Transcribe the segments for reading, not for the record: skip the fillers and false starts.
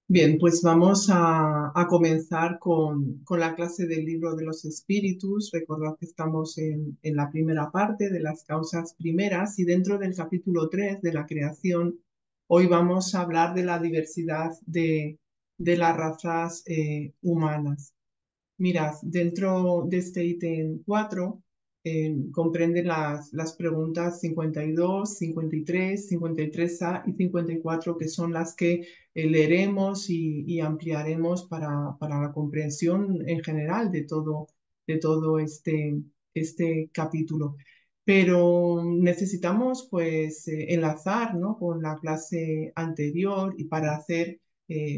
Bien, pues vamos a comenzar con la clase del libro de los espíritus. Recordad que estamos en la primera parte de las causas primeras y dentro del capítulo 3 de la creación, hoy vamos a hablar de la diversidad de las razas humanas. Mirad, dentro de este ítem 4 comprende las preguntas 52, 53, 53A y 54, que son las que leeremos y ampliaremos para la comprensión en general de todo este capítulo. Pero necesitamos pues enlazar, ¿no?, con la clase anterior y para hacer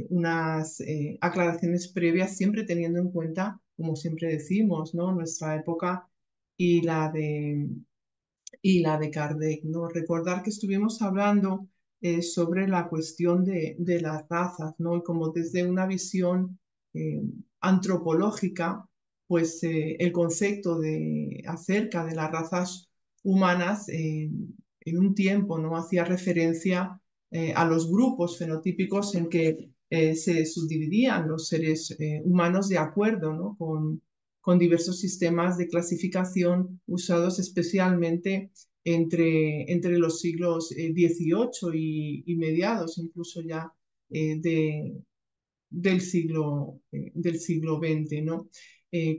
unas aclaraciones previas, siempre teniendo en cuenta, como siempre decimos, ¿no?, nuestra época y la de Kardec, ¿no? Recordar que estuvimos hablando sobre la cuestión de las razas, ¿no? Y como desde una visión eh, antropológica, pues el concepto acerca de las razas humanas en un tiempo, ¿no?, hacía referencia a los grupos fenotípicos en que se subdividían los seres humanos de acuerdo, ¿no?, con diversos sistemas de clasificación usados especialmente entre los siglos XVIII y mediados incluso ya eh, de, del siglo XX, ¿no?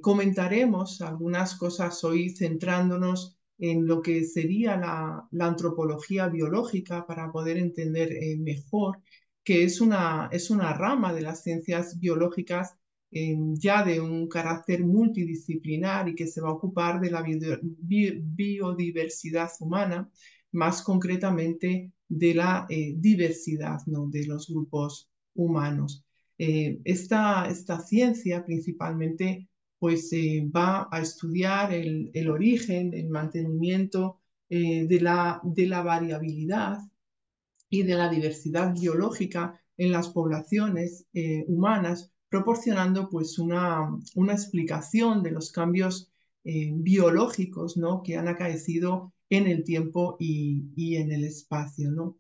Comentaremos algunas cosas hoy centrándonos en lo que sería la antropología biológica para poder entender mejor que es una rama de las ciencias biológicas ya de un carácter multidisciplinar y que se va a ocupar de la biodiversidad humana, más concretamente de la diversidad, ¿no?, de los grupos humanos. Esta ciencia principalmente pues va a estudiar el origen, el mantenimiento de la variabilidad y de la diversidad biológica en las poblaciones humanas, proporcionando pues una explicación de los cambios biológicos, ¿no?, que han acaecido en el tiempo y en el espacio, ¿no?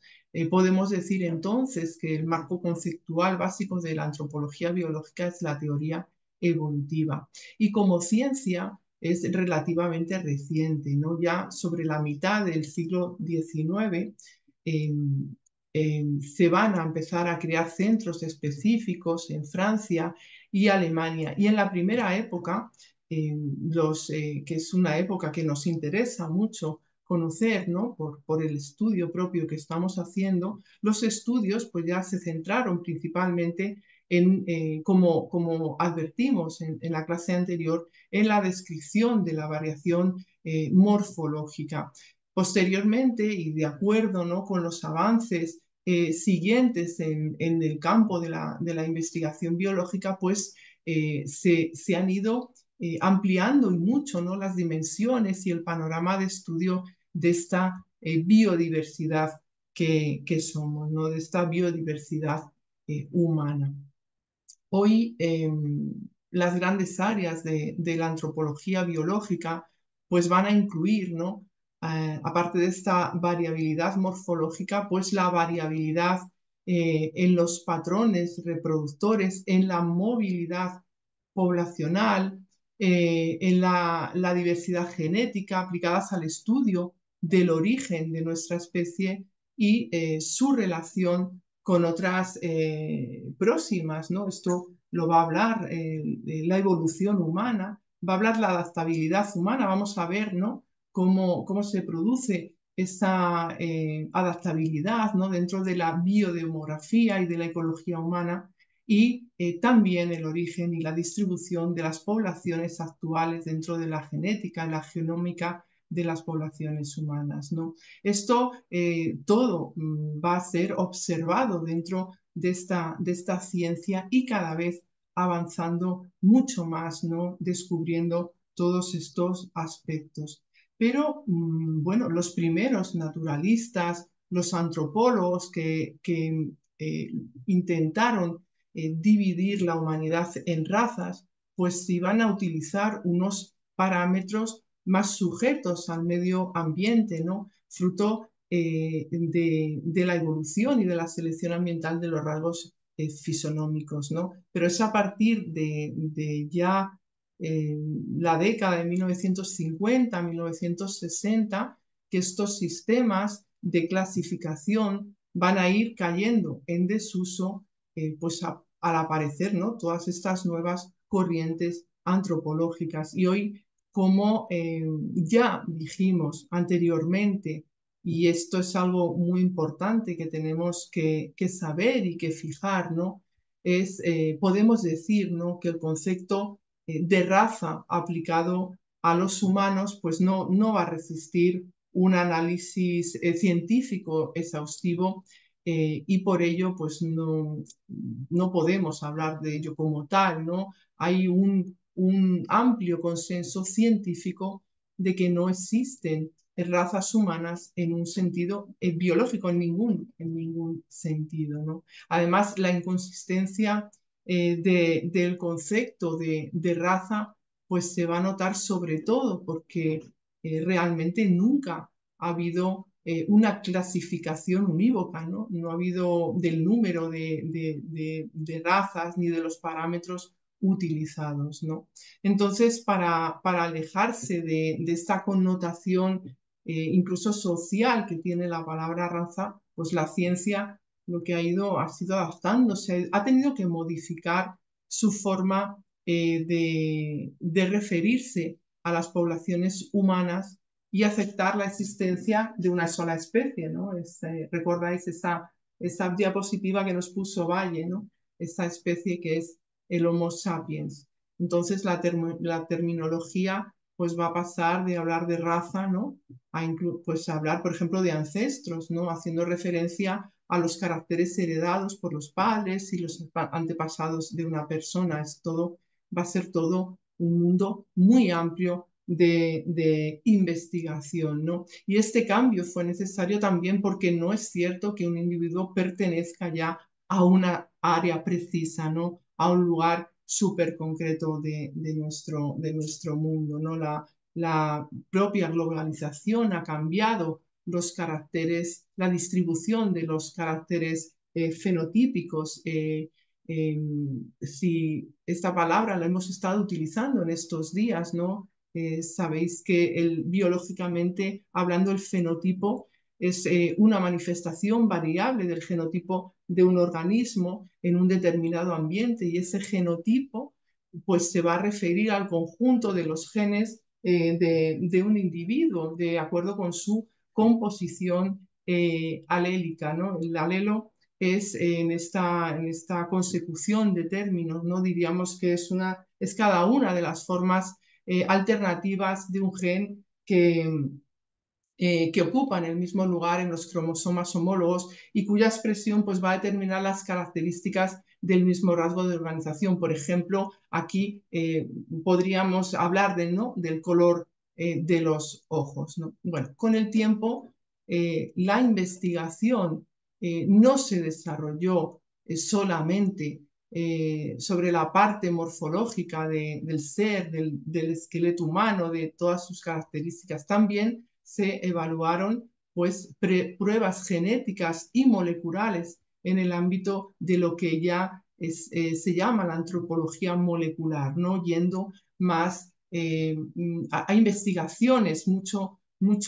Podemos decir entonces que el marco conceptual básico de la antropología biológica es la teoría evolutiva y como ciencia es relativamente reciente, ¿no? Ya sobre la mitad del siglo XIX eh, se van a empezar a crear centros específicos en Francia y Alemania. Y en la primera época, que es una época que nos interesa mucho conocer, ¿no?, por el estudio propio que estamos haciendo, los estudios pues ya se centraron principalmente como advertimos en la clase anterior, en la descripción de la variación morfológica. Posteriormente, y de acuerdo, ¿no?, con los avances siguientes en el campo de la investigación biológica, pues se han ido ampliando y mucho, ¿no?, las dimensiones y el panorama de estudio de esta biodiversidad que somos, ¿no?, de esta biodiversidad humana. Hoy las grandes áreas de la antropología biológica pues van a incluir, ¿no?, aparte de esta variabilidad morfológica, pues la variabilidad en los patrones reproductores, en la movilidad poblacional, en la diversidad genética aplicadas al estudio del origen de nuestra especie y su relación con otras próximas, ¿no? Esto lo va a hablar la evolución humana, va a hablar la adaptabilidad humana, vamos a ver, ¿no?, cómo se produce esa adaptabilidad, ¿no?, dentro de la biodemografía y de la ecología humana y también el origen y la distribución de las poblaciones actuales dentro de la genética y la genómica de las poblaciones humanas, ¿no? Esto todo va a ser observado dentro de esta ciencia y cada vez avanzando mucho más, ¿no?, descubriendo todos estos aspectos. Pero, bueno, los primeros naturalistas, los antropólogos que intentaron dividir la humanidad en razas, pues iban a utilizar unos parámetros más sujetos al medio ambiente, ¿no?, fruto de la evolución y de la selección ambiental de los rasgos fisonómicos, ¿no? Pero es a partir de ya la década de 1950, 1960, que estos sistemas de clasificación van a ir cayendo en desuso, pues al aparecer, ¿no? Todas estas nuevas corrientes antropológicas. Y hoy, como ya dijimos anteriormente, y esto es algo muy importante que tenemos que saber y que fijar, ¿no? Podemos decir, ¿no?, que el concepto de raza aplicado a los humanos, pues no va a resistir un análisis científico exhaustivo, y por ello, pues no podemos hablar de ello como tal, ¿no? Hay un amplio consenso científico de que no existen razas humanas en un sentido biológico, en ningún sentido, ¿no? Además, la inconsistencia del concepto de raza, pues se va a notar sobre todo porque realmente nunca ha habido una clasificación unívoca, ¿no? No ha habido del número de razas ni de los parámetros utilizados, ¿no? Entonces, para alejarse de esta connotación incluso social que tiene la palabra raza, pues la ciencia lo que ha sido adaptándose, ha tenido que modificar su forma de referirse a las poblaciones humanas y aceptar la existencia de una sola especie, ¿no? ¿Recordáis esa diapositiva que nos puso Valle, ¿no? Esa especie que es el Homo sapiens. Entonces la terminología pues va a pasar de hablar de raza, ¿no?, pues hablar, por ejemplo, de ancestros, ¿no?, haciendo referencia a los caracteres heredados por los padres y los antepasados de una persona. Va a ser todo un mundo muy amplio de investigación, ¿no? Y este cambio fue necesario también porque no es cierto que un individuo pertenezca ya a una área precisa, ¿no?, a un lugar súper concreto de nuestro mundo, ¿no? La propia globalización ha cambiado los caracteres, la distribución de los caracteres fenotípicos. Si esta palabra la hemos estado utilizando en estos días, ¿no? Sabéis que biológicamente hablando, el fenotipo es una manifestación variable del genotipo de un organismo en un determinado ambiente, y ese genotipo pues se va a referir al conjunto de los genes de un individuo de acuerdo con su composición alélica, ¿no? El alelo es en esta consecución de términos, ¿no? Diríamos que es cada una de las formas alternativas de un gen que ocupan el mismo lugar en los cromosomas homólogos y cuya expresión pues, va a determinar las características del mismo rasgo de organización. Por ejemplo, aquí podríamos hablar ¿no?, del color de los ojos, ¿no? Bueno, con el tiempo la investigación no se desarrolló solamente sobre la parte morfológica del ser, del esqueleto humano, de todas sus características. También se evaluaron pues, pruebas genéticas y moleculares en el ámbito de lo que ya se llama la antropología molecular, ¿no?, yendo más a investigaciones mucho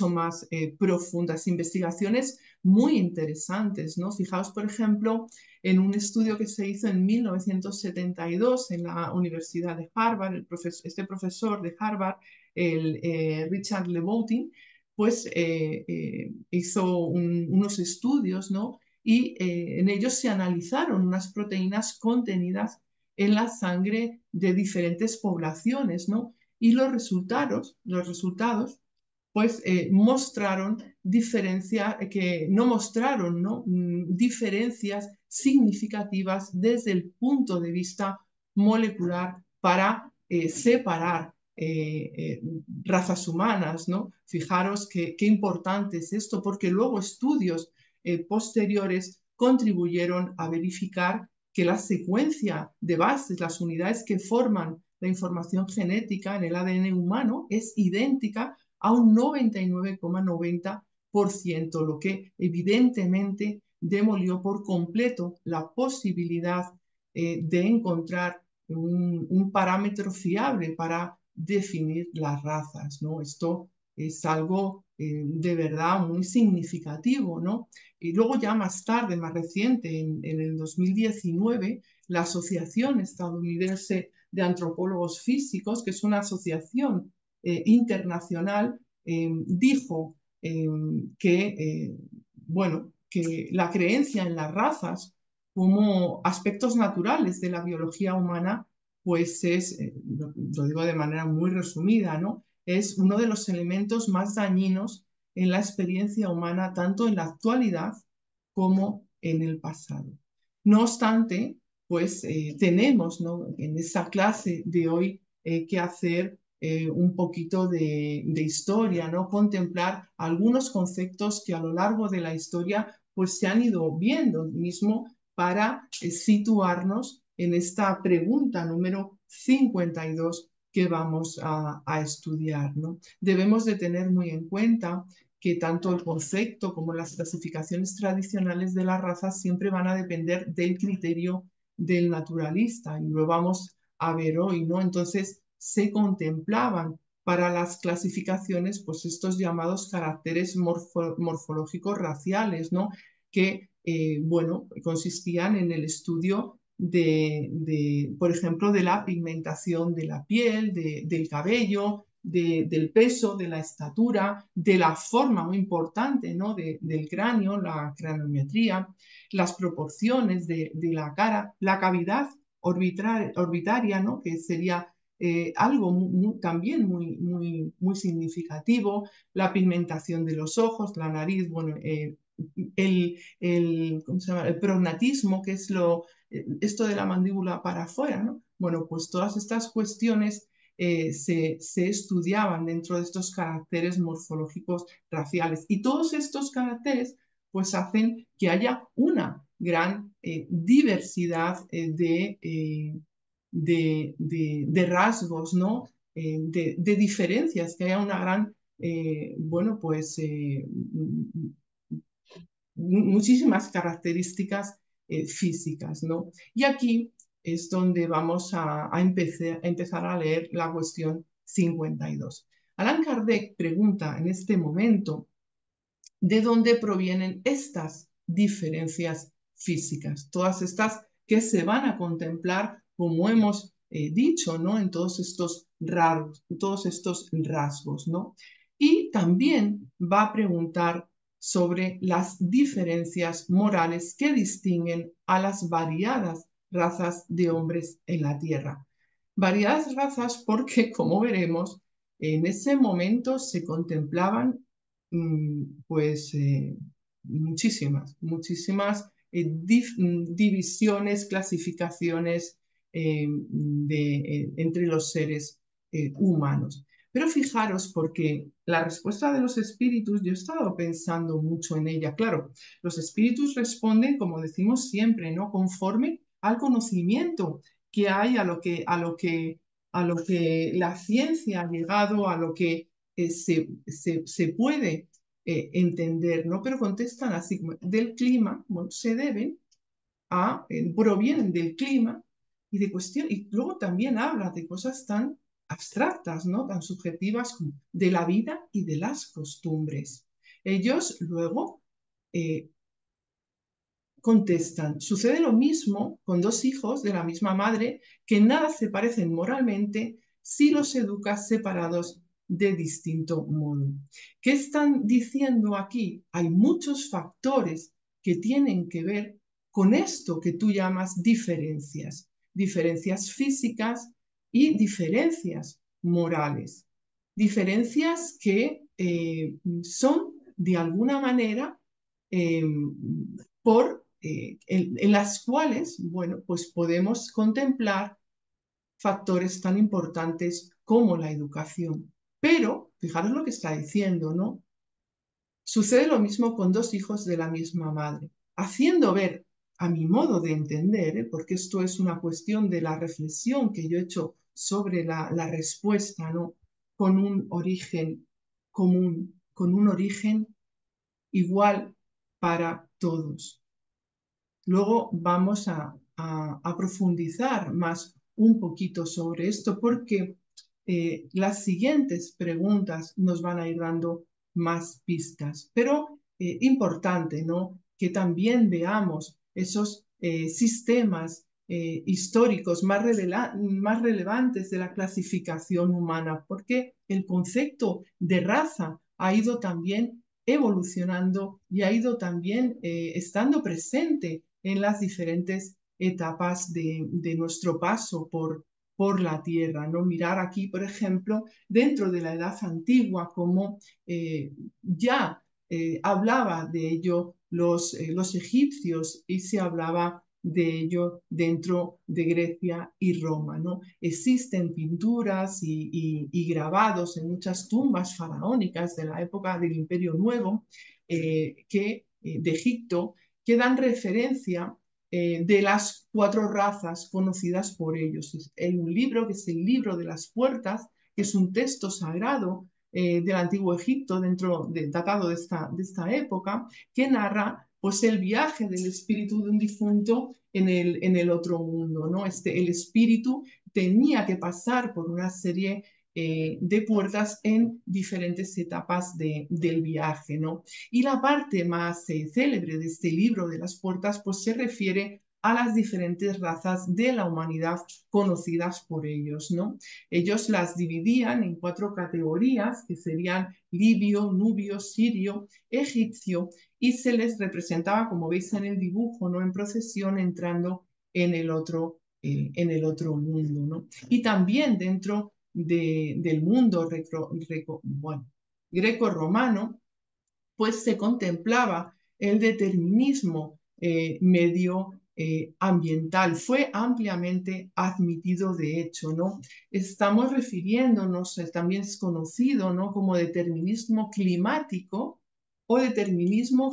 más profundas, investigaciones muy interesantes, ¿no? Fijaos, por ejemplo, en un estudio que se hizo en 1972 en la Universidad de Harvard, este profesor de Harvard, Richard Lebotin, pues hizo unos estudios, ¿no?, y en ellos se analizaron unas proteínas contenidas en la sangre de diferentes poblaciones, ¿no? Y los resultados pues mostraron que no mostraron, ¿no?, diferencias significativas desde el punto de vista molecular para separar razas humanas, ¿no? Fijaros qué importante es esto, porque luego estudios posteriores contribuyeron a verificar que la secuencia de bases, las unidades que forman la información genética en el ADN humano, es idéntica a un 99,90%, lo que evidentemente demolió por completo la posibilidad de encontrar un parámetro fiable para definir las razas, ¿no? Esto es algo de verdad muy significativo, ¿no? Y luego ya más tarde, más reciente, en el 2019, la Asociación Estadounidense de Antropólogos Físicos, que es una asociación internacional, dijo bueno, que la creencia en las razas como aspectos naturales de la biología humana, pues es, lo digo de manera muy resumida, ¿no? Es uno de los elementos más dañinos en la experiencia humana, tanto en la actualidad como en el pasado. No obstante, pues tenemos, ¿no?, en esa clase de hoy que hacer un poquito de historia, ¿no? Contemplar algunos conceptos que a lo largo de la historia pues se han ido viendo mismo para situarnos en esta pregunta número 52 que vamos a estudiar, ¿no? Debemos de tener muy en cuenta que tanto el concepto como las clasificaciones tradicionales de las razas siempre van a depender del criterio del naturalista, y lo vamos a ver hoy, ¿no? Entonces, se contemplaban para las clasificaciones pues estos llamados caracteres morfológicos raciales, ¿no? Que, bueno, consistían en el estudio por ejemplo, de la pigmentación de la piel, del cabello, del peso, de la estatura, de la forma muy importante, ¿no?, del cráneo, la craniometría, las proporciones de la cara, la cavidad orbitaria, ¿no?, que sería algo también muy significativo, la pigmentación de los ojos, la nariz, bueno, ¿cómo se llama?, el prognatismo, que es esto de la mandíbula para afuera, ¿no? Bueno, pues todas estas cuestiones se estudiaban dentro de estos caracteres morfológicos raciales. Y todos estos caracteres pues hacen que haya una gran diversidad de rasgos, ¿no? De diferencias, que haya una gran, bueno, pues muchísimas características físicas, ¿no? Y aquí es donde vamos a empezar a leer la cuestión 52. Allan Kardec pregunta en este momento de dónde provienen estas diferencias físicas, todas estas que se van a contemplar, como hemos dicho, ¿no?, en todos estos rasgos, ¿no? Y también va a preguntar sobre las diferencias morales que distinguen a las variadas razas de hombres en la Tierra. Variadas razas porque, como veremos, en ese momento se contemplaban pues muchísimas divisiones, clasificaciones entre los seres humanos. Pero fijaros, porque la respuesta de los espíritus, yo he estado pensando mucho en ella. Claro, los espíritus responden, como decimos siempre, ¿no?, conforme al conocimiento que hay, a lo que la ciencia ha llegado, a lo que se puede entender, ¿no? Pero contestan así, del clima, bueno, provienen del clima y de y luego también habla de cosas tan abstractas, ¿no?, tan subjetivas como de la vida y de las costumbres. Ellos luego contestan, sucede lo mismo con dos hijos de la misma madre que nada se parecen moralmente si los educas separados de distinto modo. ¿Qué están diciendo aquí? Hay muchos factores que tienen que ver con esto que tú llamas diferencias físicas y diferencias morales, diferencias que son de alguna manera eh, en las cuales, bueno, pues podemos contemplar factores tan importantes como la educación. Pero, fijaros lo que está diciendo, ¿no? Sucede lo mismo con dos hijos de la misma madre, haciendo ver, a mi modo de entender, porque esto es una cuestión de la reflexión que yo he hecho sobre la respuesta, ¿no?, con un origen común, con un origen igual para todos. Luego vamos a profundizar más un poquito sobre esto porque las siguientes preguntas nos van a ir dando más pistas. Pero importante, ¿no? Que también veamos esos sistemas históricos más relevantes de la clasificación humana, porque el concepto de raza ha ido también evolucionando y ha ido también estando presente en las diferentes etapas de nuestro paso por la Tierra, ¿no? Mirar aquí, por ejemplo, dentro de la Edad Antigua, como ya hablaba de ello los egipcios y se hablaba de ello dentro de Grecia y Roma, ¿no? Existen pinturas y grabados en muchas tumbas faraónicas de la época del Imperio Nuevo de Egipto que dan referencia de las 4 razas conocidas por ellos. Hay un libro que es el libro de las puertas, que es un texto sagrado del antiguo Egipto, datado de esta época, que narra pues el viaje del espíritu de un difunto en el otro mundo, ¿no? El espíritu tenía que pasar por una serie de puertas en diferentes etapas del viaje, ¿no? Y la parte más célebre de este libro de las puertas pues se refiere a las diferentes razas de la humanidad conocidas por ellos, ¿no? Ellos las dividían en 4 categorías, que serían libio, nubio, sirio, egipcio, y se les representaba, como veis en el dibujo, ¿no? En procesión entrando en el otro mundo, ¿no? Y también dentro del mundo bueno, greco-romano, pues se contemplaba el determinismo medioambiental. Fue ampliamente admitido, de hecho, ¿no? Estamos refiriéndonos, también es conocido, ¿no? Como determinismo climático o determinismo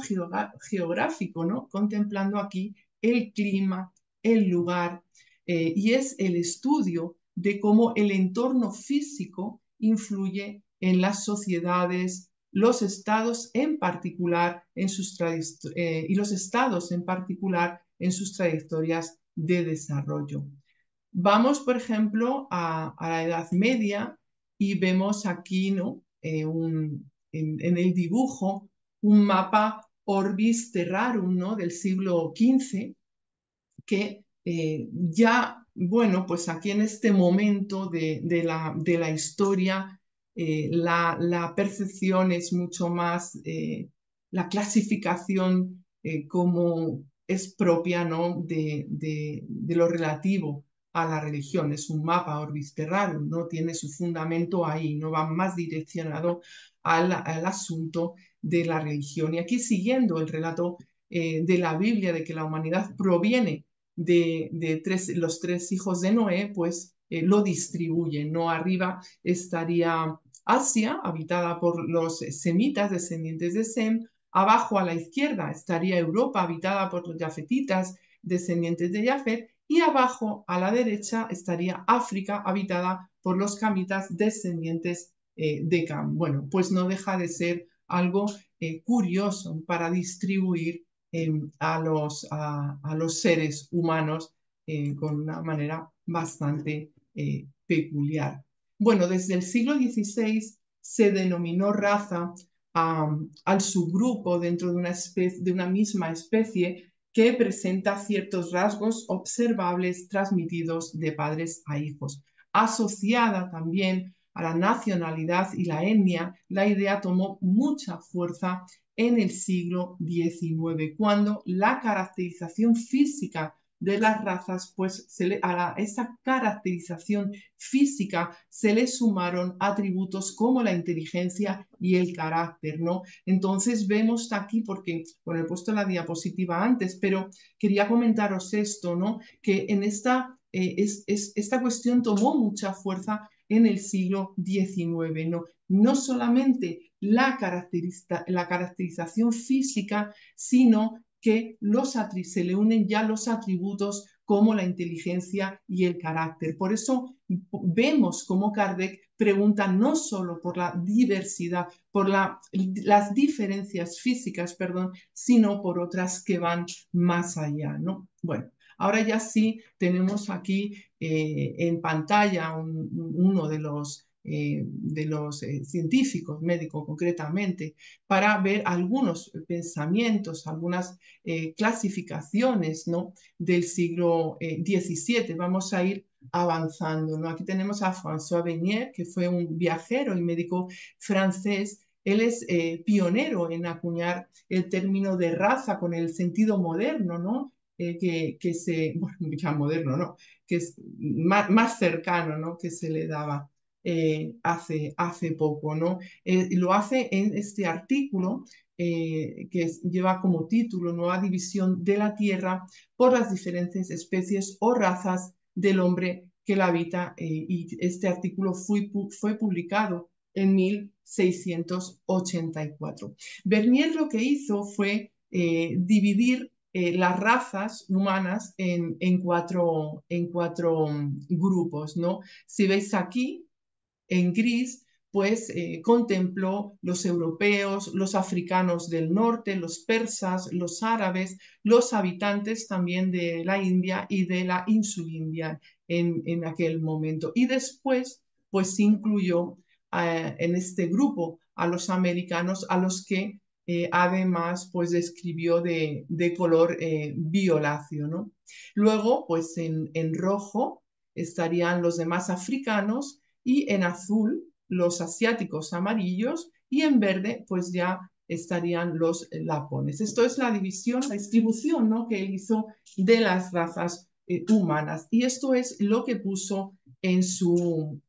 geográfico, ¿no? Contemplando aquí el clima, el lugar, y es el estudio de cómo el entorno físico influye en las sociedades, los estados en particular y los estados en particular en sus trayectorias de desarrollo. Vamos, por ejemplo, a la Edad Media y vemos aquí, ¿no? En el dibujo un mapa Orbis Terrarum, ¿no? Del siglo XV, que ya, bueno, pues aquí en este momento de la historia, la percepción es mucho más, la clasificación como es propia, ¿no? De lo relativo a la religión. Es un mapa Orbis Terrarum, no tiene su fundamento ahí, no va más direccionado al asunto de la religión. Y aquí siguiendo el relato de la Biblia de que la humanidad proviene de los 3 hijos de Noé, pues lo distribuyen, ¿no? Arriba estaría Asia, habitada por los semitas, descendientes de Sem. Abajo a la izquierda estaría Europa, habitada por los yafetitas, descendientes de Jafet. Y abajo a la derecha estaría África, habitada por los camitas, descendientes de Cam. Bueno, pues no deja de ser algo curioso para distribuir a los seres humanos con una manera bastante peculiar. Bueno, desde el siglo XVI se denominó raza al subgrupo dentro de una misma especie que presenta ciertos rasgos observables transmitidos de padres a hijos. Asociada también a la nacionalidad y la etnia, la idea tomó mucha fuerza en el siglo XIX, cuando la caracterización física de las razas, pues a esa caracterización física se le sumaron atributos como la inteligencia y el carácter, ¿no? Entonces vemos aquí, porque, bueno, he puesto la diapositiva antes, pero quería comentaros esto, ¿no? Que en esta cuestión tomó mucha fuerza en el siglo XIX, ¿no? No solamente la caracterización física, sino que se le unen ya los atributos como la inteligencia y el carácter. Por eso vemos cómo Kardec pregunta no solo por la diversidad, por las diferencias físicas, perdón, sino por otras que van más allá, ¿no? Bueno, ahora ya sí tenemos aquí en pantalla uno de los científicos, médicos concretamente, para ver algunos pensamientos, algunas clasificaciones, ¿no? Del siglo XVII. Vamos a ir avanzando, ¿no? Aquí tenemos a François Venier, que fue un viajero y médico francés. Él es pionero en acuñar el término de raza con el sentido moderno, ¿no? Bueno, ya moderno, ¿no? Que es más cercano, ¿no? Que se le daba hace poco, ¿no? Lo hace en este artículo lleva como título Nueva división de la Tierra por las diferentes especies o razas del hombre que la habita, y este artículo fue publicado en 1684. Bernier lo que hizo fue dividir las razas humanas en cuatro grupos, ¿no? Si veis aquí, en gris, pues contempló los europeos, los africanos del norte, los persas, los árabes, los habitantes también de la India y de la Insulindia en aquel momento. Y después, pues incluyó en este grupo a los americanos, a los que además pues describió de color violáceo, ¿no? Luego, pues en rojo estarían los demás africanos, y en azul los asiáticos amarillos, y en verde pues ya estarían los lapones. Esto es la división, la distribución, ¿no? Que él hizo de las razas humanas, y esto es lo que puso en su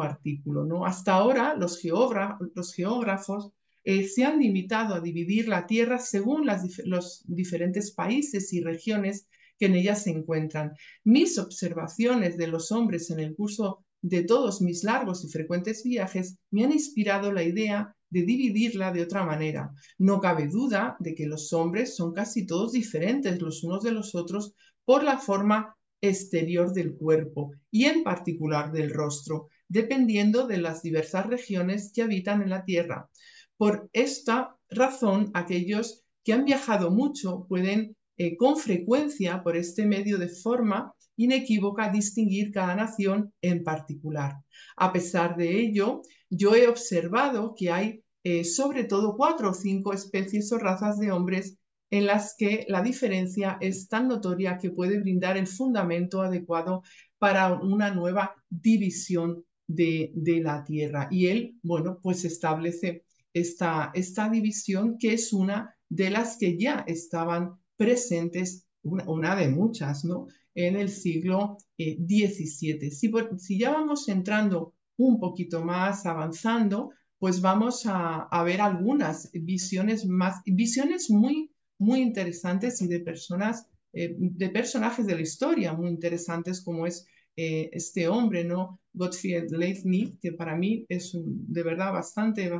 artículo, ¿no? Hasta ahora los geógrafos se han limitado a dividir la Tierra según los diferentes países y regiones que en ella se encuentran. Mis observaciones de los hombres en el curso de todos mis largos y frecuentes viajes me han inspirado la idea de dividirla de otra manera. No cabe duda de que los hombres son casi todos diferentes los unos de los otros por la forma exterior del cuerpo y en particular del rostro, dependiendo de las diversas regiones que habitan en la Tierra. Por esta razón, aquellos que han viajado mucho pueden con frecuencia por este medio de forma inequívoca distinguir cada nación en particular. A pesar de ello, yo he observado que hay sobre todo 4 o 5 especies o razas de hombres en las que la diferencia es tan notoria que puede brindar el fundamento adecuado para una nueva división de la Tierra. Y él, bueno, pues establece esta división, que es una de las que ya estaban presentes, una de muchas, ¿no? En el siglo XVII. Si ya vamos entrando un poquito más avanzando, pues vamos a ver algunas visiones muy interesantes y de personajes de la historia muy interesantes, como es este hombre, ¿no? Gottfried Leibniz, que para mí es de verdad bastante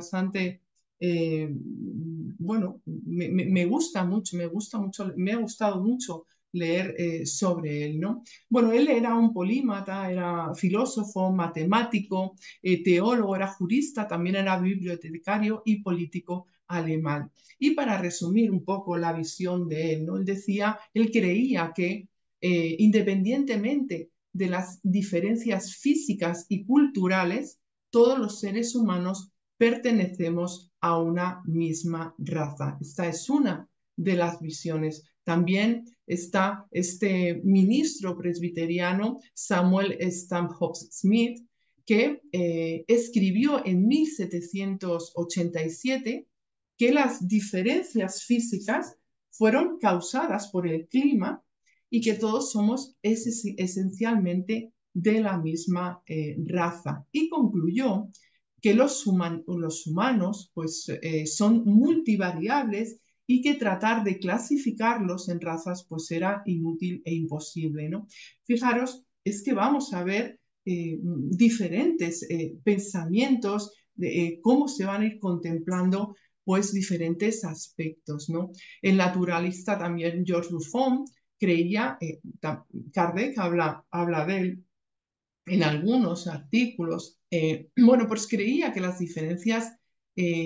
bueno, me gusta mucho, me ha gustado mucho leer sobre él, ¿no? Bueno, él era un polímata, era filósofo, matemático, teólogo, era jurista, también era bibliotecario y político alemán. Y para resumir un poco la visión de él, ¿no? Él creía que independientemente de las diferencias físicas y culturales, todos los seres humanos pertenecemos a una misma raza. Esta es una de las visiones. También está este ministro presbiteriano, Samuel Stanhope Smith, que escribió en 1787 que las diferencias físicas fueron causadas por el clima y que todos somos esencialmente de la misma raza. Y concluyó que los humanos pues, son multivariables y que tratar de clasificarlos en razas pues era inútil e imposible, ¿no? Fijaros, es que vamos a ver diferentes pensamientos de cómo se van a ir contemplando pues diferentes aspectos, ¿no? El naturalista también George Buffon creía, Kardec habla de él en algunos artículos, bueno, pues creía que las diferencias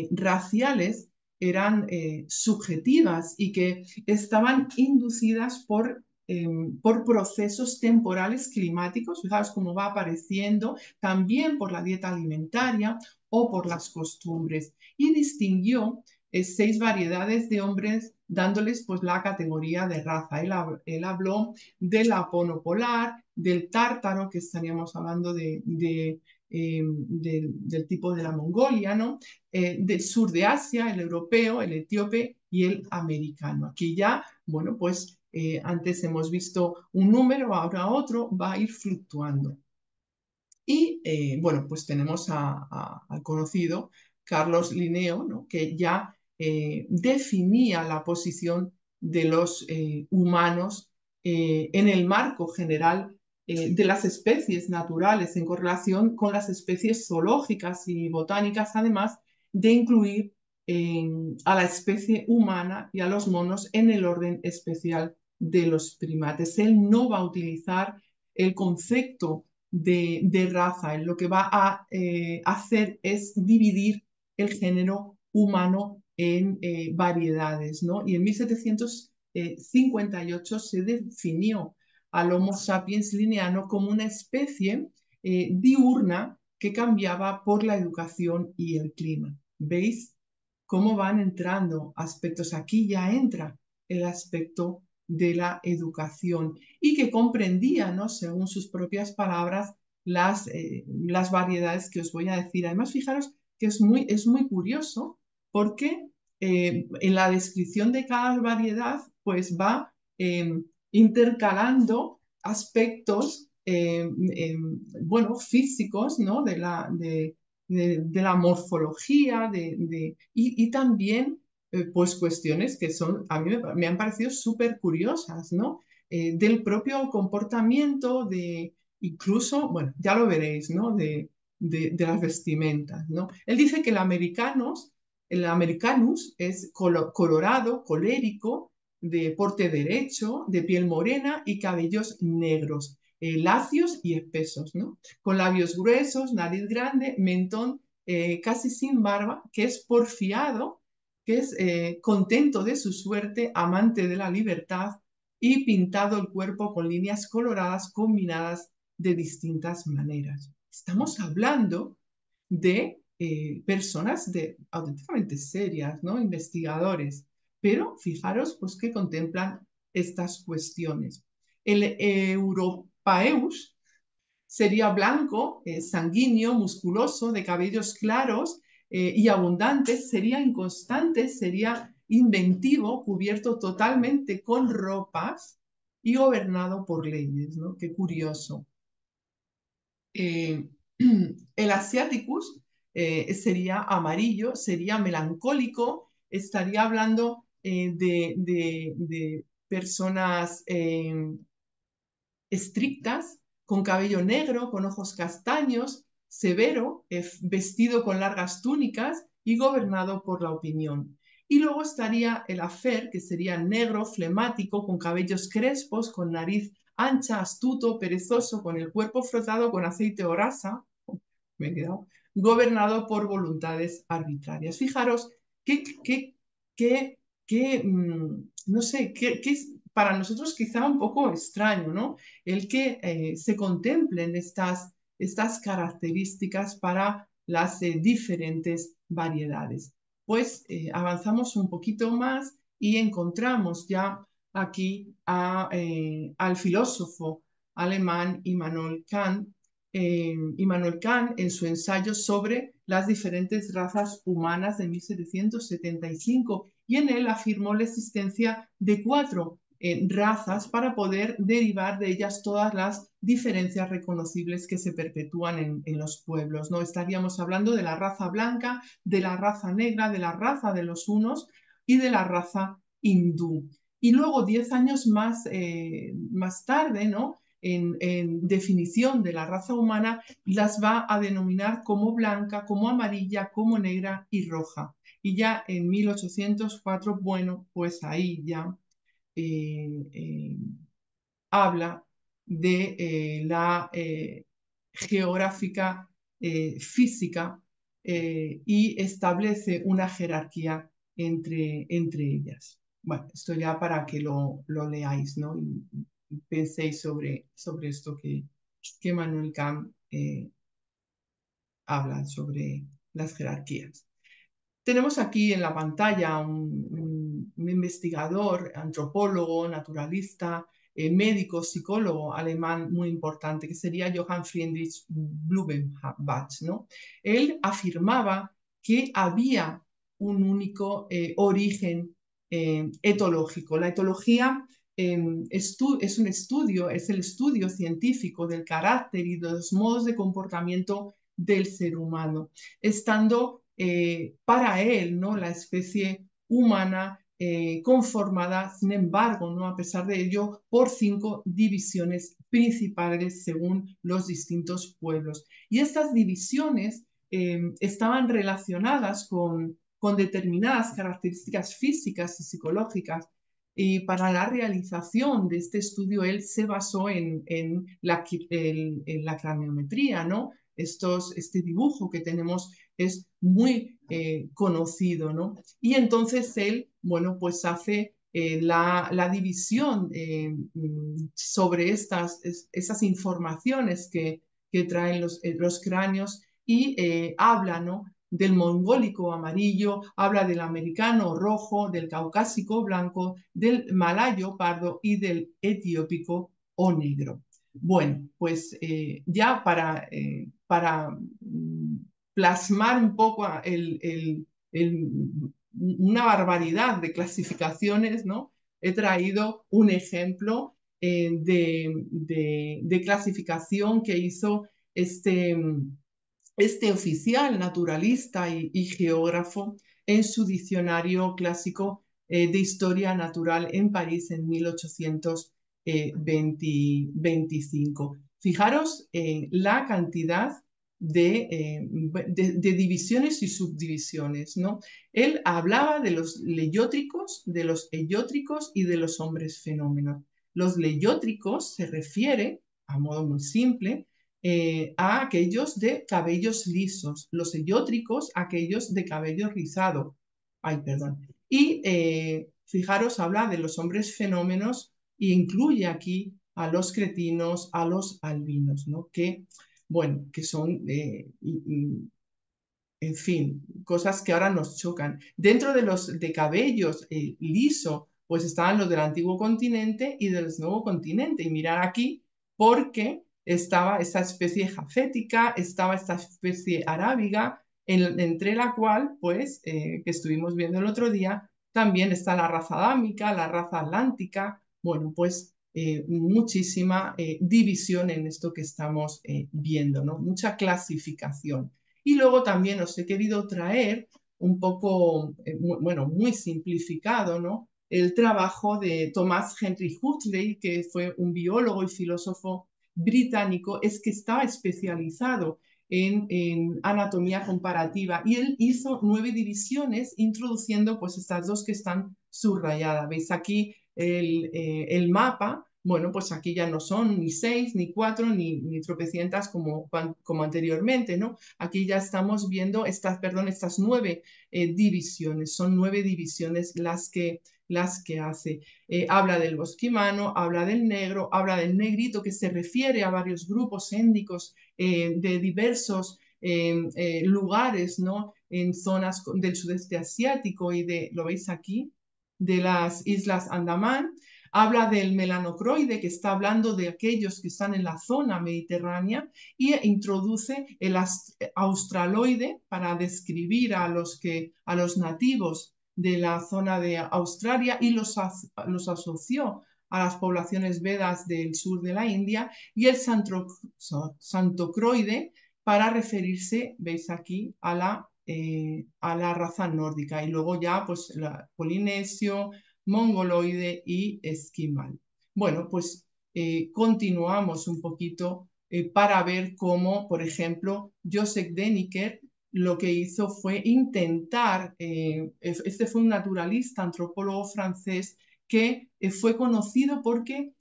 raciales eran subjetivas y que estaban inducidas por procesos temporales climáticos, fijaos cómo va apareciendo, también por la dieta alimentaria o por las costumbres, y distinguió 6 variedades de hombres dándoles pues la categoría de raza. Él habló del apono polar, del tártaro, que estaríamos hablando del tipo de la Mongolia, ¿no? Del sur de Asia, el europeo, el etíope y el americano. Aquí ya, bueno, pues antes hemos visto un número, ahora otro, va a ir fluctuando. Y bueno, pues tenemos al conocido Carlos Linneo, ¿no? Que ya definía la posición de los humanos en el marco general de las especies naturales en correlación con las especies zoológicas y botánicas, además de incluir a la especie humana y a los monos en el orden especial de los primates. Él no va a utilizar el concepto de raza. Él lo que va a hacer es dividir el género humano en variedades, ¿no? Y en 1758 se definió al Homo sapiens lineano como una especie diurna que cambiaba por la educación y el clima. ¿Veis cómo van entrando aspectos? Aquí ya entra el aspecto de la educación y que comprendía, ¿no? Según sus propias palabras, las variedades que os voy a decir. Además, fijaros que es muy curioso porque en la descripción de cada variedad, pues va intercalando aspectos, bueno, físicos, ¿no? De la morfología y también pues cuestiones que son, a mí me han parecido súper curiosas, ¿no? Del propio comportamiento, incluso, bueno, ya lo veréis, ¿no? De las vestimentas, ¿no? Él dice que el americanus es colorado, colérico, de porte derecho, de piel morena y cabellos negros, lacios y espesos, ¿no? Con labios gruesos, nariz grande, mentón casi sin barba, que es porfiado, que es contento de su suerte, amante de la libertad y pintado el cuerpo con líneas coloradas combinadas de distintas maneras. Estamos hablando de personas auténticamente serias, ¿no? Investigadores, pero fijaros pues que contemplan estas cuestiones. El Europaeus sería blanco, sanguíneo, musculoso, de cabellos claros y abundantes, sería inconstante, sería inventivo, cubierto totalmente con ropas y gobernado por leyes, ¿no? Qué curioso. El Asiaticus sería amarillo, sería melancólico, estaría hablando de personas estrictas, con cabello negro, con ojos castaños, severo, vestido con largas túnicas y gobernado por la opinión. Y luego estaría el Afer, que sería negro, flemático, con cabellos crespos, con nariz ancha, astuto, perezoso, con el cuerpo frotado con aceite o grasa, me he quedado, gobernado por voluntades arbitrarias. Fijaros no sé, que es para nosotros quizá un poco extraño, ¿no? El que se contemplen estas características para las diferentes variedades. Pues avanzamos un poquito más y encontramos ya aquí al filósofo alemán Immanuel Kant en su ensayo sobre las diferentes razas humanas de 1775 y en él afirmó la existencia de 4 razas para poder derivar de ellas todas las diferencias reconocibles que se perpetúan en los pueblos, ¿no? Estaríamos hablando de la raza blanca, de la raza negra, de la raza de los hunos y de la raza hindú. Y luego, 10 años más tarde, ¿no? En definición de la raza humana, las va a denominar como blanca, como amarilla, como negra y roja. Y ya en 1804, bueno, pues ahí ya eh, eh, habla de la geográfica física y establece una jerarquía entre ellas. Bueno, esto ya para que lo leáis, ¿no? Y penséis sobre esto que Manuel Kant habla sobre las jerarquías. Tenemos aquí en la pantalla un investigador, antropólogo, naturalista, médico, psicólogo alemán muy importante, que sería Johann Friedrich Blumenbach, ¿no? Él afirmaba que había un único origen etológico. La etología es un estudio, es el estudio científico del carácter y de los modos de comportamiento del ser humano, estando para él, ¿no? La especie humana conformada, sin embargo, ¿no? A pesar de ello, por 5 divisiones principales según los distintos pueblos. Y estas divisiones estaban relacionadas con determinadas características físicas y psicológicas. Y para la realización de este estudio, él se basó en la craniometría, ¿no? Este dibujo que tenemos es muy conocido, ¿no? Y entonces él, bueno, pues hace la división sobre esas informaciones que traen los cráneos y habla, ¿no? Del mongólico amarillo, habla del americano rojo, del caucásico blanco, del malayo pardo y del etiópico o negro. Bueno, pues ya para plasmar un poco una barbaridad de clasificaciones, ¿no? He traído un ejemplo de clasificación que hizo este, este oficial naturalista y geógrafo en su diccionario clásico de historia natural en París en 1825. Fijaros la cantidad de divisiones y subdivisiones, ¿no? Él hablaba de los leyótricos, de los eyótricos y de los hombres fenómenos. Los leyótricos se refiere, a modo muy simple, a aquellos de cabellos lisos, los eyótricos, aquellos de cabello rizado. Ay, perdón. Y fijaros, habla de los hombres fenómenos e incluye aquí a los cretinos, a los albinos, ¿no? Que, bueno, que son en fin, cosas que ahora nos chocan. Dentro de los de cabellos liso, pues estaban los del antiguo continente y del nuevo continente. Y mirar aquí, porque estaba esta especie jafética, estaba esta especie arábiga, entre la cual, pues, que estuvimos viendo el otro día, también está la raza adámica, la raza atlántica, bueno, pues muchísima división en esto que estamos viendo, ¿no? Mucha clasificación. Y luego también os he querido traer un poco, bueno, muy simplificado, ¿no? El trabajo de Thomas Henry Huxley, que fue un biólogo y filósofo británico, es que estaba especializado en anatomía comparativa y él hizo 9 divisiones introduciendo pues estas dos que están subrayadas. ¿Veis aquí el mapa? Bueno, pues aquí ya no son ni 6, ni 4, ni tropecientas como anteriormente, ¿no? Aquí ya estamos viendo estas 9 divisiones, son 9 divisiones las que hace. Habla del bosquimano, habla del negro, habla del negrito, que se refiere a varios grupos étnicos de diversos lugares, ¿no? En zonas del sudeste asiático y lo veis aquí, de las islas Andamán. Habla del melanocroide, que está hablando de aquellos que están en la zona mediterránea, y introduce el australoide para describir a los nativos de la zona de Australia y los asoció a las poblaciones vedas del sur de la India, y el santocroide para referirse, veis aquí, a la raza nórdica, y luego ya pues la polinesio, mongoloide y esquimal. Bueno, pues continuamos un poquito para ver cómo, por ejemplo, Joseph Deniker lo que hizo fue intentar, este fue un naturalista, antropólogo francés, que fue conocido porque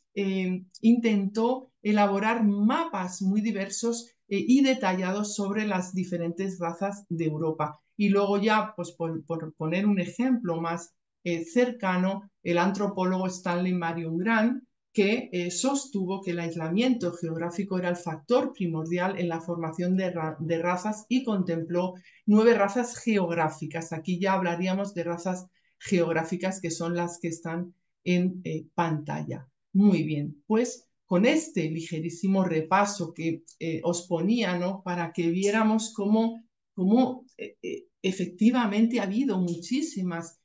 intentó elaborar mapas muy diversos y detallados sobre las diferentes razas de Europa. Y luego ya, pues por poner un ejemplo más cercano, el antropólogo Stanley Marion Grant, que sostuvo que el aislamiento geográfico era el factor primordial en la formación de razas y contempló 9 razas geográficas. Aquí ya hablaríamos de razas geográficas que son las que están en pantalla. Muy bien, pues con este ligerísimo repaso que os ponía, ¿no? Para que viéramos cómo efectivamente ha habido muchísimas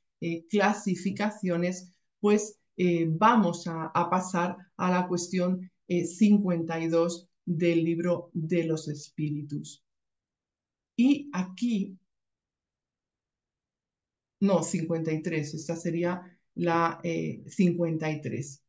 clasificaciones, pues vamos a pasar a la cuestión 52 del libro de los espíritus. Y aquí, no, 53, esta sería la 53.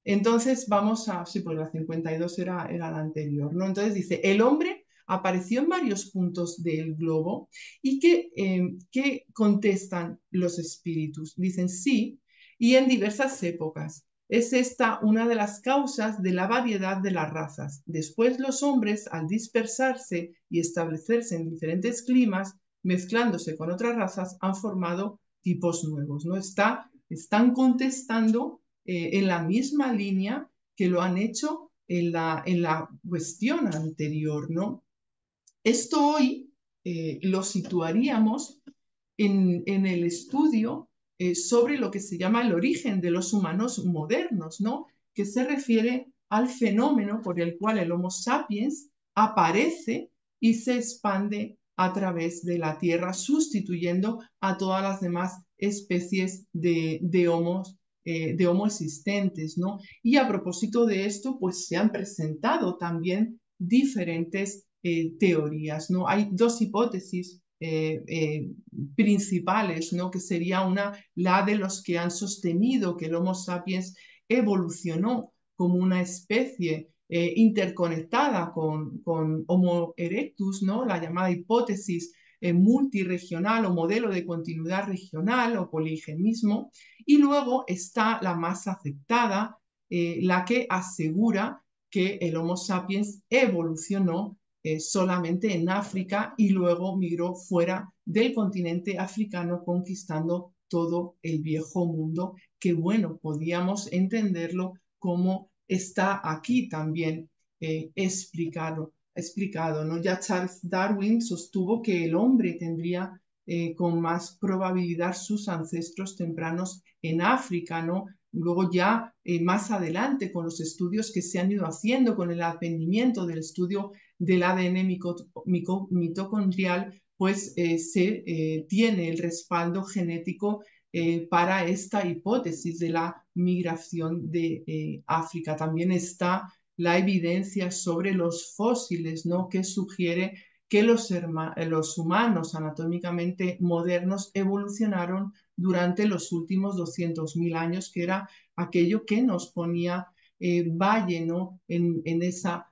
Entonces vamos a, sí, pues la 52 era la anterior, ¿no? Entonces dice, el hombre apareció en varios puntos del globo y ¿qué contestan los espíritus? Dicen sí, y en diversas épocas. Es esta una de las causas de la variedad de las razas. Después los hombres, al dispersarse y establecerse en diferentes climas, mezclándose con otras razas, han formado tipos nuevos, ¿no? Están contestando en la misma línea que lo han hecho en la cuestión anterior, ¿no? Esto hoy lo situaríamos en el estudio sobre lo que se llama el origen de los humanos modernos, ¿no? Que se refiere al fenómeno por el cual el Homo sapiens aparece y se expande a través de la Tierra, sustituyendo a todas las demás especies de homo existentes, ¿no? Y a propósito de esto, pues se han presentado también diferentes teorías, ¿no? Hay dos hipótesis principales, ¿no? Que sería la de los que han sostenido que el Homo sapiens evolucionó como una especie interconectada con Homo erectus, ¿no? La llamada hipótesis multiregional o modelo de continuidad regional o poligenismo. Y luego está la más aceptada, la que asegura que el Homo sapiens evolucionó solamente en África y luego migró fuera del continente africano conquistando todo el viejo mundo, que bueno, podíamos entenderlo como está aquí también explicado, ¿no? Ya Charles Darwin sostuvo que el hombre tendría con más probabilidad sus ancestros tempranos en África, ¿no? Luego ya más adelante con los estudios que se han ido haciendo, con el advenimiento del estudio del ADN mitocondrial, pues se tiene el respaldo genético para esta hipótesis de la migración de África. También está la evidencia sobre los fósiles, ¿no? Que sugiere que los humanos anatómicamente modernos evolucionaron durante los últimos 200.000 años, que era aquello que nos ponía Valle, ¿no? en esa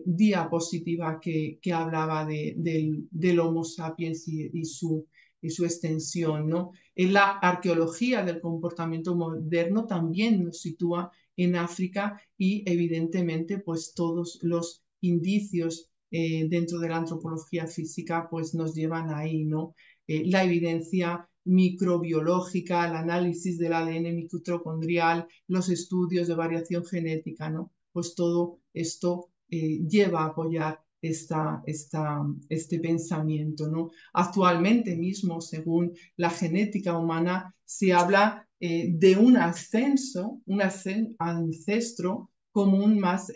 diapositiva que hablaba del Homo sapiens y su extensión, ¿no? En la arqueología del comportamiento moderno también nos sitúa en África y evidentemente pues todos los indicios dentro de la antropología física pues nos llevan ahí, ¿no? La evidencia microbiológica, el análisis del ADN mitocondrial, los estudios de variación genética, ¿no? Pues todo esto lleva a apoyar este pensamiento, ¿no? Actualmente mismo, según la genética humana, se habla de un ancestro común más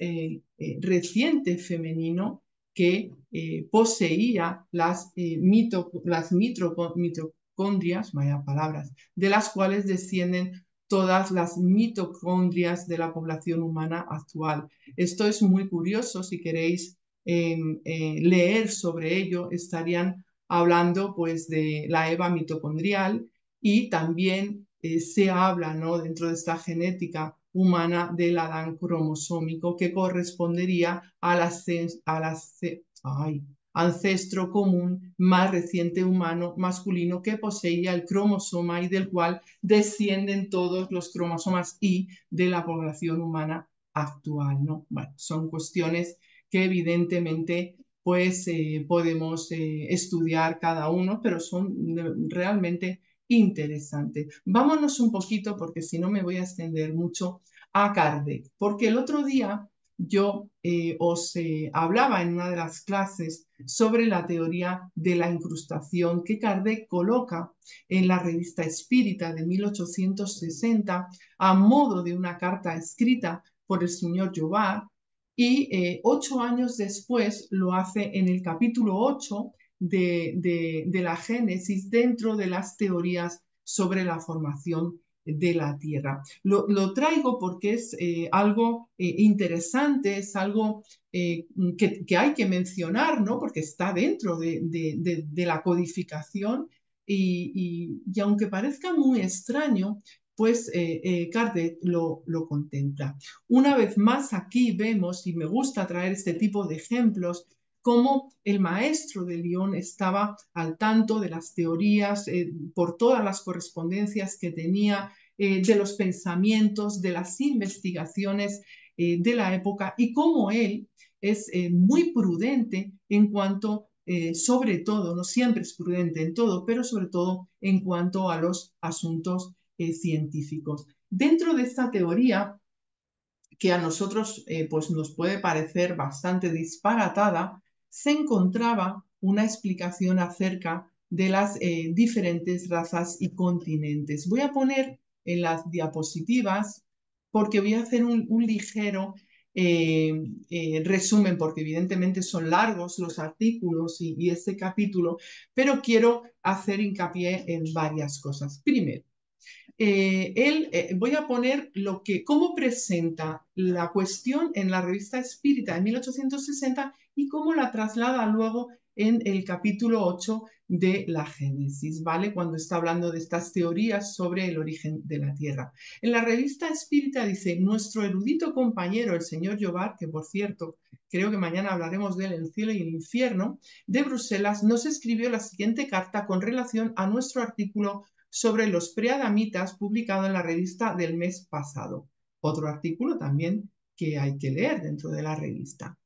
reciente femenino que poseía las mitocondrias, vaya palabras, de las cuales descienden todas las mitocondrias de la población humana actual. Esto es muy curioso, si queréis leer sobre ello, estarían hablando pues de la EVA mitocondrial y también se habla, ¿no? Dentro de esta genética humana del Adán cromosómico que correspondería a la, ay, ancestro común más reciente humano masculino que poseía el cromosoma y del cual descienden todos los cromosomas Y de la población humana actual, ¿no? Bueno, son cuestiones que evidentemente pues podemos estudiar cada uno, pero son realmente interesantes. Vámonos un poquito, porque si no me voy a extender mucho, a Kardec, porque el otro día yo os hablaba en una de las clases sobre la teoría de la incrustación que Kardec coloca en la Revista Espírita de 1860 a modo de una carta escrita por el señor Jobard, y 8 años después lo hace en el capítulo 8 de la Génesis dentro de las teorías sobre la formación de la Tierra. Lo traigo porque es algo interesante, es algo que hay que mencionar, ¿no? Porque está dentro de la codificación y aunque parezca muy extraño, pues Kardec lo contempla. Una vez más aquí vemos, y me gusta traer este tipo de ejemplos, cómo el maestro de Lyon estaba al tanto de las teorías por todas las correspondencias que tenía, de los pensamientos, de las investigaciones de la época, y cómo él es muy prudente en cuanto, sobre todo, no siempre es prudente en todo, pero sobre todo en cuanto a los asuntos científicos. Dentro de esta teoría, que a nosotros pues nos puede parecer bastante disparatada, se encontraba una explicación acerca de las diferentes razas y continentes. Voy a poner en las diapositivas porque voy a hacer un ligero resumen, porque evidentemente son largos los artículos y este capítulo, pero quiero hacer hincapié en varias cosas. Primero, voy a poner cómo presenta la cuestión en la Revista Espírita de 1860 y cómo la traslada luego en el capítulo 8 de la Génesis, ¿vale? Cuando está hablando de estas teorías sobre el origen de la Tierra. En la Revista Espírita dice: nuestro erudito compañero, el señor Jobard, que por cierto, creo que mañana hablaremos de él, el cielo y el infierno, de Bruselas, nos escribió la siguiente carta con relación a nuestro artículo sobre los preadamitas publicado en la revista del mes pasado. Otro artículo también que hay que leer dentro de la revista.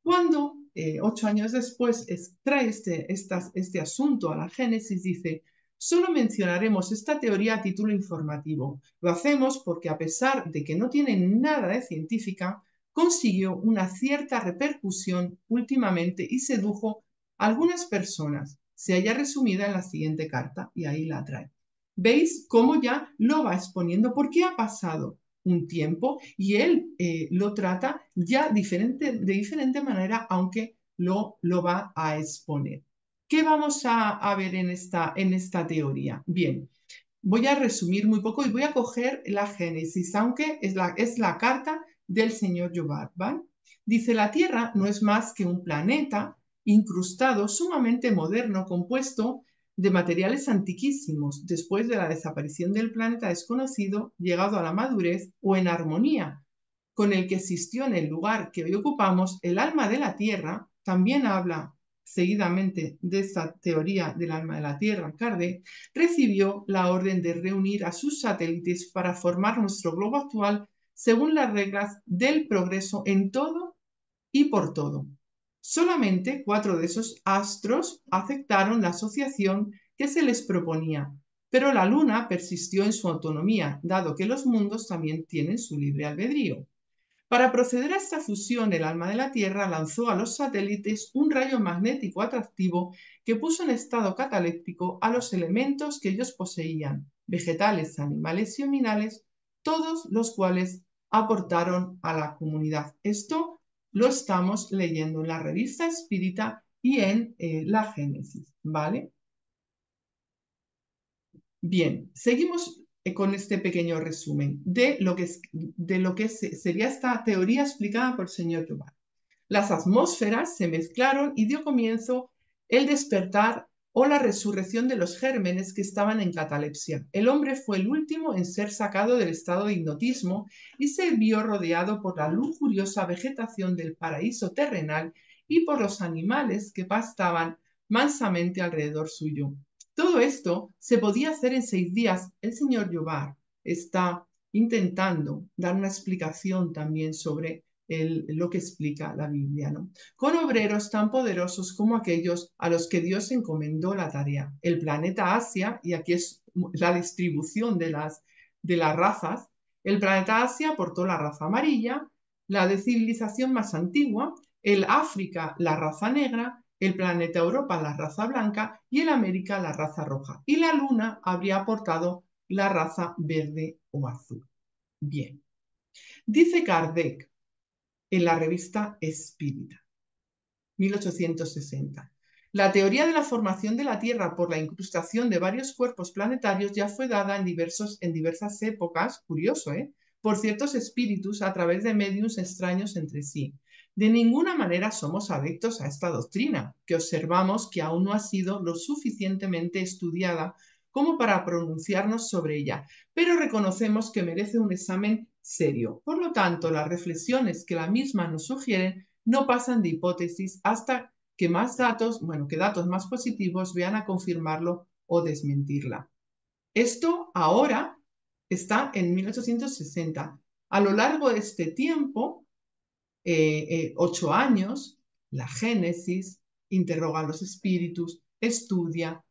Cuando 8 años después trae este asunto a la Génesis, dice: solo mencionaremos esta teoría a título informativo. Lo hacemos porque, a pesar de que no tiene nada de científica, consiguió una cierta repercusión últimamente y sedujo a algunas personas. Se halla resumida en la siguiente carta, y ahí la trae. ¿Veis cómo ya lo va exponiendo? Porque ha pasado un tiempo y él lo trata ya de diferente manera, aunque lo va a exponer. ¿Qué vamos a ver en esta teoría? Bien, voy a resumir muy poco y voy a coger la Génesis, aunque es la carta del señor Jobard, ¿vale? Dice: la Tierra no es más que un planeta incrustado, sumamente moderno, compuesto de materiales antiquísimos, después de la desaparición del planeta desconocido, llegado a la madurez o en armonía con el que existió en el lugar que hoy ocupamos. El alma de la Tierra también habla seguidamente de esta teoría del alma de la Tierra. Kardec recibió la orden de reunir a sus satélites para formar nuestro globo actual según las reglas del progreso en todo y por todo. Solamente 4 de esos astros aceptaron la asociación que se les proponía, pero la Luna persistió en su autonomía, dado que los mundos también tienen su libre albedrío. Para proceder a esta fusión, el alma de la Tierra lanzó a los satélites un rayo magnético atractivo que puso en estado cataléptico a los elementos que ellos poseían, vegetales, animales y minerales, todos los cuales aportaron a la comunidad. Esto lo estamos leyendo en la Revista Espírita y en la Génesis, ¿vale? Bien, seguimos con este pequeño resumen de lo que sería esta teoría explicada por el señor Jobard. Las atmósferas se mezclaron y dio comienzo el despertar o la resurrección de los gérmenes que estaban en catalepsia. El hombre fue el último en ser sacado del estado de hipnotismo y se vio rodeado por la lujuriosa vegetación del paraíso terrenal y por los animales que pastaban mansamente alrededor suyo. Todo esto se podía hacer en 6 días. El señor Yobar está intentando dar una explicación también sobre lo que explica la Biblia, ¿no? Con obreros tan poderosos como aquellos a los que Dios encomendó la tarea. El planeta Asia, y aquí es la distribución de las razas, el planeta Asia aportó la raza amarilla, la de civilización más antigua, el África la raza negra, el planeta Europa la raza blanca y el América la raza roja. Y la Luna habría aportado la raza verde o azul. Bien, dice Kardec en la revista Espírita, 1860. La teoría de la formación de la Tierra por la incrustación de varios cuerpos planetarios ya fue dada en diversas épocas, curioso, por ciertos espíritus a través de médiums extraños entre sí. De ninguna manera somos adeptos a esta doctrina, que observamos que aún no ha sido lo suficientemente estudiada como para pronunciarnos sobre ella, pero reconocemos que merece un examen serio. Por lo tanto, las reflexiones que la misma nos sugieren no pasan de hipótesis hasta que que datos más positivos vean a confirmarlo o desmentirla. Esto ahora está en 1860. A lo largo de este tiempo, 8 años, la Génesis interroga a los espíritus, estudia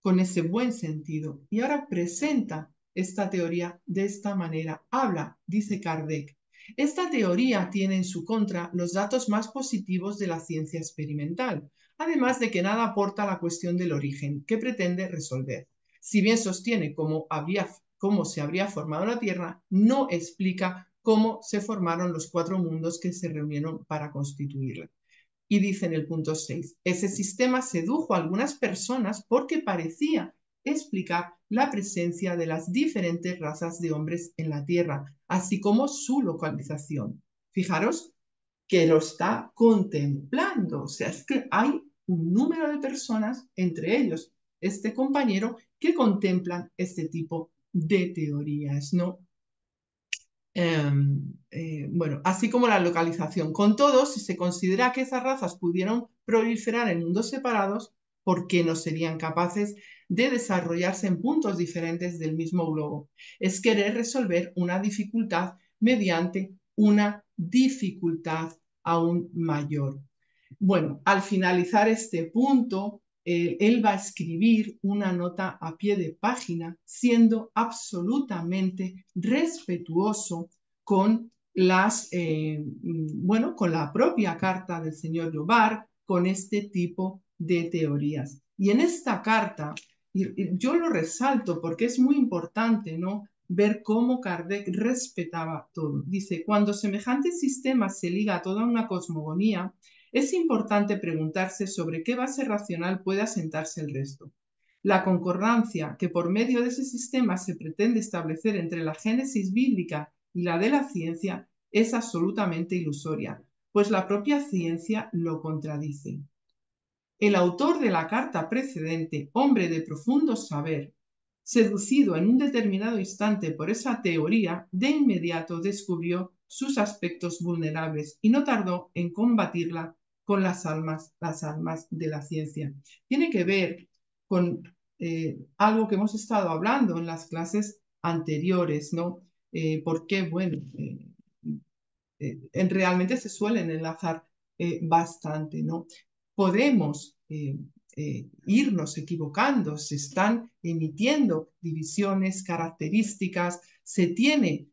con ese buen sentido y ahora presenta esta teoría de esta manera. Habla, dice Kardec. Esta teoría tiene en su contra los datos más positivos de la ciencia experimental, además de que nada aporta a la cuestión del origen que pretende resolver. Si bien sostiene cómo se habría formado la Tierra, no explica cómo se formaron los 4 mundos que se reunieron para constituirla. Y dice en el punto 6, ese sistema sedujo a algunas personas porque parecía explicar la presencia de las diferentes razas de hombres en la Tierra, así como su localización. Fijaros que lo está contemplando, o sea, es que hay un número de personas, entre ellos este compañero, que contemplan este tipo de teorías, ¿no? Bueno, así como la localización. Con todo, si se considera que esas razas pudieron proliferar en mundos separados, ¿por qué no serían capaces de desarrollarse en puntos diferentes del mismo globo? Es querer resolver una dificultad mediante una dificultad aún mayor. Bueno, al finalizar este punto, él va a escribir una nota a pie de página, siendo absolutamente respetuoso con con la propia carta del señor Yobar, con este tipo de teorías. Y en esta carta, yo lo resalto porque es muy importante, ¿no? Ver cómo Kardec respetaba todo. Dice, cuando semejante sistema se liga a toda una cosmogonía, es importante preguntarse sobre qué base racional puede asentarse el resto. La concordancia que por medio de ese sistema se pretende establecer entre la génesis bíblica y la de la ciencia es absolutamente ilusoria, pues la propia ciencia lo contradice. El autor de la carta precedente, hombre de profundo saber, seducido en un determinado instante por esa teoría, de inmediato descubrió sus aspectos vulnerables y no tardó en combatirla con las armas de la ciencia. Tiene que ver con algo que hemos estado hablando en las clases anteriores, ¿no? Porque, bueno, realmente se suelen enlazar bastante, ¿no? Podemos irnos equivocando, se están emitiendo divisiones, características, se tiene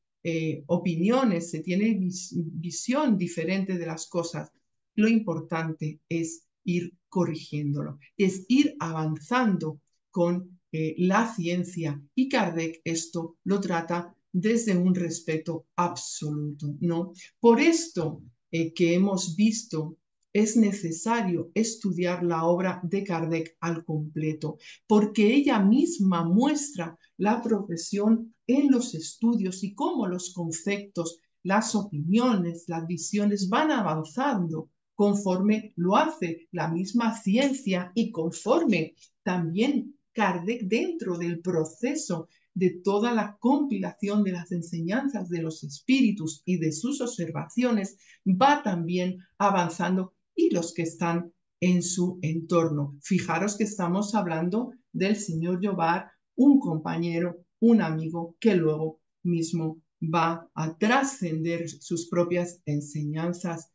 opiniones, se tiene visión diferente de las cosas. Lo importante es ir corrigiéndolo, es ir avanzando con la ciencia y Kardec esto lo trata desde un respeto absoluto, ¿no? Por esto que hemos visto, es necesario estudiar la obra de Kardec al completo, porque ella misma muestra la progresión en los estudios y cómo los conceptos, las opiniones, las visiones van avanzando conforme lo hace la misma ciencia y conforme también Kardec dentro del proceso de toda la compilación de las enseñanzas de los espíritus y de sus observaciones, va también avanzando y los que están en su entorno. Fijaros que estamos hablando del señor Yobar, un compañero, un amigo que luego mismo va a trascender sus propias enseñanzas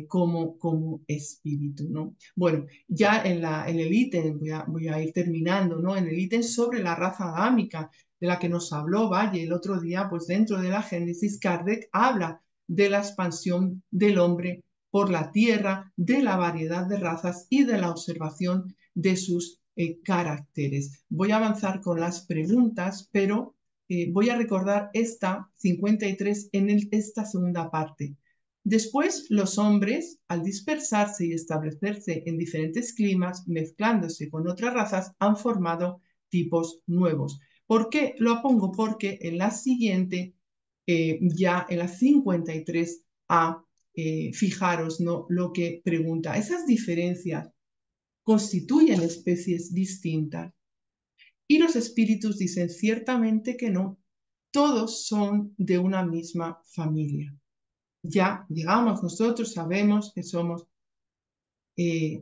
como espíritu, ¿no? Bueno, ya en el ítem, voy a ir terminando, ¿no? En el ítem sobre la raza adámica, de la que nos habló Valle el otro día, pues dentro de la Génesis, Kardec habla de la expansión del hombre por la tierra, de la variedad de razas y de la observación de sus caracteres. Voy a avanzar con las preguntas, pero voy a recordar esta 53 en esta segunda parte. Después, los hombres, al dispersarse y establecerse en diferentes climas, mezclándose con otras razas, han formado tipos nuevos. ¿Por qué lo pongo? Porque en la siguiente, ya en la 53A, fijaros, ¿no? Lo que pregunta. ¿Esas diferencias constituyen especies distintas? Y los espíritus dicen ciertamente que no. Todos son de una misma familia. Ya, digamos, nosotros sabemos que somos eh,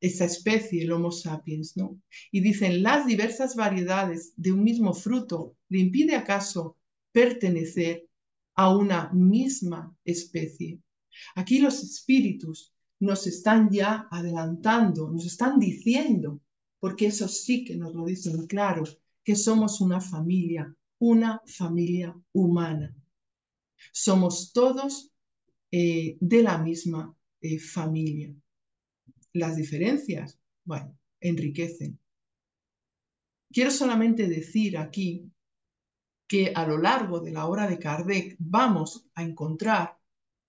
esa especie, el Homo sapiens, ¿no? Y dicen, las diversas variedades de un mismo fruto, ¿le impide acaso pertenecer a una misma especie? Aquí los espíritus nos están ya adelantando, nos están diciendo, porque eso sí que nos lo dicen claro, que somos una familia humana. Somos todos de la misma familia. Las diferencias, bueno, enriquecen. Quiero solamente decir aquí que a lo largo de la obra de Kardec vamos a encontrar,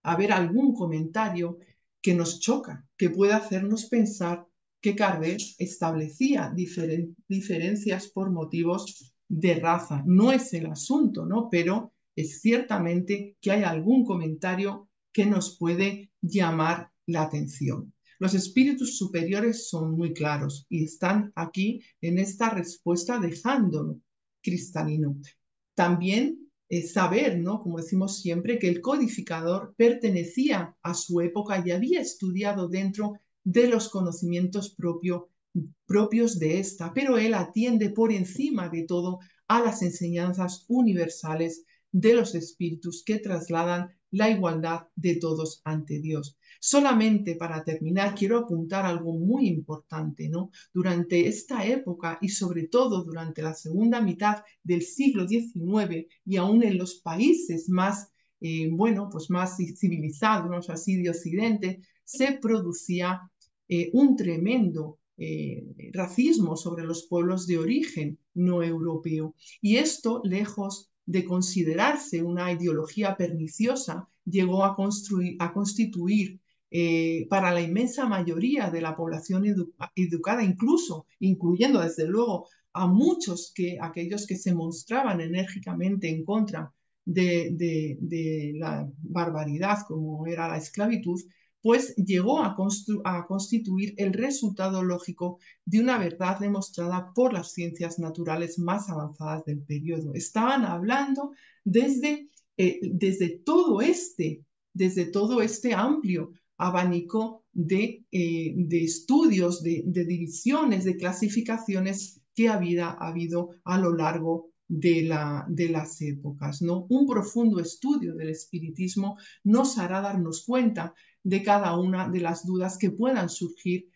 a ver algún comentario que nos choca, que pueda hacernos pensar que Kardec establecía diferencias por motivos de raza. No es el asunto, ¿no? Pero es ciertamente que hay algún comentario que nos puede llamar la atención. Los espíritus superiores son muy claros y están aquí en esta respuesta dejándolo cristalino. También saber, ¿no? Como decimos siempre, que el codificador pertenecía a su época y había estudiado dentro de los conocimientos propios de esta, pero él atiende por encima de todo a las enseñanzas universales de los espíritus que trasladan la igualdad de todos ante Dios. Solamente para terminar, quiero apuntar algo muy importante, ¿no? Durante esta época y sobre todo durante la segunda mitad del siglo XIX y aún en los países más, bueno, pues más civilizados, ¿no? Así de Occidente, se producía un tremendo racismo sobre los pueblos de origen no europeo. Y esto, lejos de considerarse una ideología perniciosa, llegó a constituir para la inmensa mayoría de la población educada, incluyendo desde luego a aquellos que se mostraban enérgicamente en contra de la barbaridad como era la esclavitud, pues llegó a constituir el resultado lógico de una verdad demostrada por las ciencias naturales más avanzadas del periodo. Estaban hablando desde, desde, todo, desde todo este amplio abanico de estudios, de divisiones, de clasificaciones que ha habido a lo largo de las épocas, ¿no? Un profundo estudio del espiritismo nos hará darnos cuenta de cada una de las dudas que puedan surgir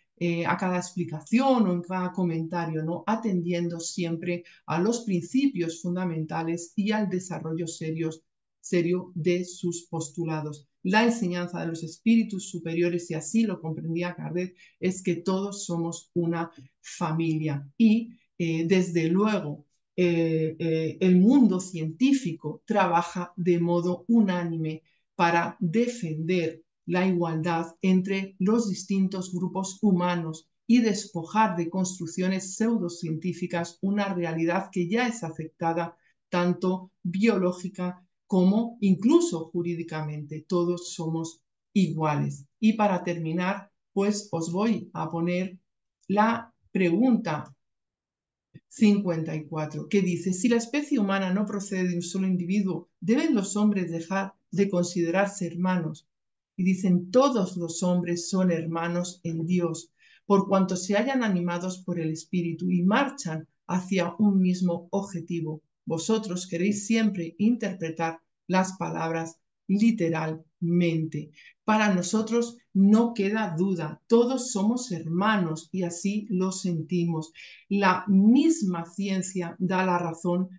a cada explicación o en cada comentario, ¿no? Atendiendo siempre a los principios fundamentales y al desarrollo serio de sus postulados. La enseñanza de los espíritus superiores, y así lo comprendía Kardec, es que todos somos una familia y desde luego el mundo científico trabaja de modo unánime para defender la igualdad entre los distintos grupos humanos y despojar de construcciones pseudocientíficas una realidad que ya es aceptada tanto biológica como incluso jurídicamente. Todos somos iguales. Y para terminar, pues os voy a poner la pregunta 54, que dice, si la especie humana no procede de un solo individuo, ¿deben los hombres dejar de considerarse hermanos y dicen, todos los hombres son hermanos en Dios, por cuanto se hallan animados por el Espíritu y marchan hacia un mismo objetivo. Vosotros queréis siempre interpretar las palabras literalmente. Para nosotros no queda duda, todos somos hermanos y así lo sentimos. La misma ciencia da la razón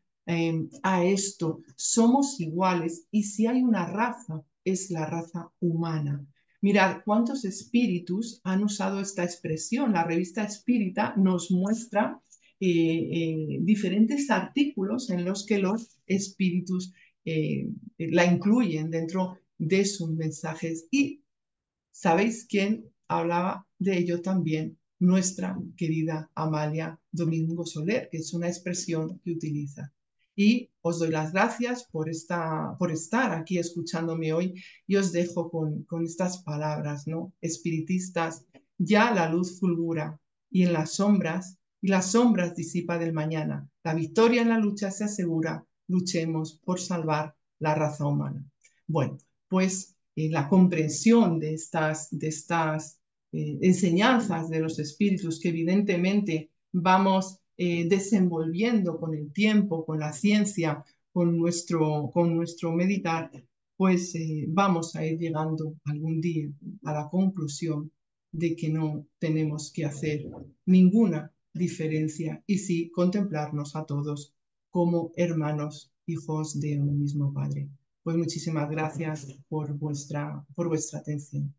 a esto. Somos iguales y si hay una raza, es la raza humana. Mirad cuántos espíritus han usado esta expresión. La revista Espírita nos muestra diferentes artículos en los que los espíritus la incluyen dentro de sus mensajes. Y ¿sabéis quién hablaba de ello también? Nuestra querida Amalia Domingo Soler, que es una expresión que utiliza. Y os doy las gracias por estar aquí escuchándome hoy y os dejo con estas palabras, ¿no? Espiritistas, ya la luz fulgura y las sombras disipa del mañana. La victoria en la lucha se asegura, luchemos por salvar la raza humana. Bueno, pues la comprensión de estas enseñanzas de los espíritus que evidentemente vamos desenvolviendo con el tiempo, con la ciencia, con nuestro meditar, pues vamos a ir llegando algún día a la conclusión de que no tenemos que hacer ninguna diferencia y sí contemplarnos a todos como hermanos, hijos de un mismo Padre. Pues muchísimas gracias por vuestra atención.